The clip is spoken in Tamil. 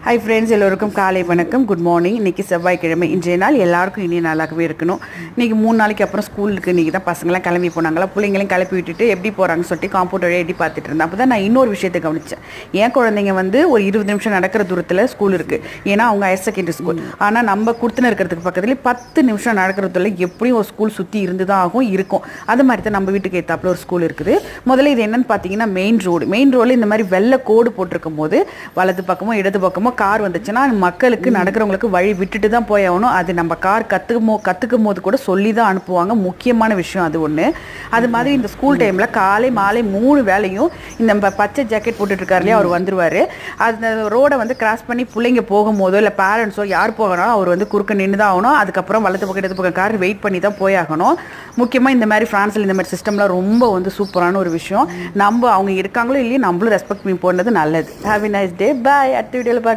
ஹாய் ஃப்ரெண்ட்ஸ், எல்லோருக்கும் காலை வணக்கம். Good morning. இன்றைக்கி செவ்வாய்க்கிழமை. இன்றைய நாள் எல்லாருக்கும் இனி நல்லாகவே இருக்கணும். இன்றைக்கி 3 நாளைக்கு அப்புறம் ஸ்கூலுக்கு இன்றைக்கி தான் பசங்களாம் கிளம்பி போனாங்களா. பிள்ளைங்களையும் கிளப்பி விட்டுட்டு எப்படி போகிறாங்கன்னு சொல்லிட்டு காம்பவுண்ட் வழியாக எட்டி பார்த்துட்டு இருந்தேன். அப்போ தான் நான் இன்னொரு விஷயத்தை கவனித்தேன். என் குழந்தைங்க ஒரு 20 நிமிஷம் நடக்கிற தூரத்தில் ஸ்கூல் இருக்குது. ஏன்னா அவங்க ஹையர் செகண்டரி ஸ்கூல். ஆனால் நம்ம கொடுத்துன்னு இருக்கிறதுக்கு பக்கத்துலேயே 10 நிமிஷம் நடக்கிறதுல எப்படியும் ஒரு ஸ்கூல் சுற்றி இருந்து தான் இருக்கும். அது மாதிரி தான் நம்ம வீட்டுக்கு ஏற்றாப்புல ஒரு ஸ்கூல் இருக்குது. முதல்ல இது என்னென்னு பார்த்தீங்கன்னா மெயின் ரோடில் இந்த மாதிரி வெள்ளை கோடு போட்டிருக்கும் போது வலது பக்கமோ இடது பக்கமோ கார் வந்துச்சுன்னா மக்களுக்கு நடக்கிறவங்களுக்கு வழி விட்டுட்டு தான் போய் ஆகணும். அது நம்ம கார் கற்றுக்கும் போது கூட சொல்லி தான் அனுப்புவாங்க. முக்கியமான விஷயம் அது ஒன்று. அது மாதிரி இந்த ஸ்கூல் டைமில் காலை மாலை 3 வேளையும் இந்த பச்சை ஜாக்கெட் போட்டுட்டு இருக்காரு இல்லையா, அவர் வந்துருவார். அந்த ரோடை கிராஸ் பண்ணி பிள்ளைங்க போகும்போதோ இல்லை பேரண்ட்ஸோ யார் போகணும் அவர் குறுக்க நின்று தான் ஆகணும். அதுக்கப்புறம் வலது பக்கம் இடது பக்கம் கார் வெயிட் பண்ணி தான் போயாகணும். முக்கியமாக இந்த மாதிரி ஃப்ரான்ஸில் இந்த மாதிரி சிஸ்டம்லாம் ரொம்ப சூப்பரான ஒரு விஷயம். அவங்க இருக்காங்களோ இல்லையோ நம்மளும் ரெஸ்பெக்ட் பண்ணி போனது நல்லது. Have a nice day. Bye. அடுத்த வீடியோவில் பார்க்கலாம்.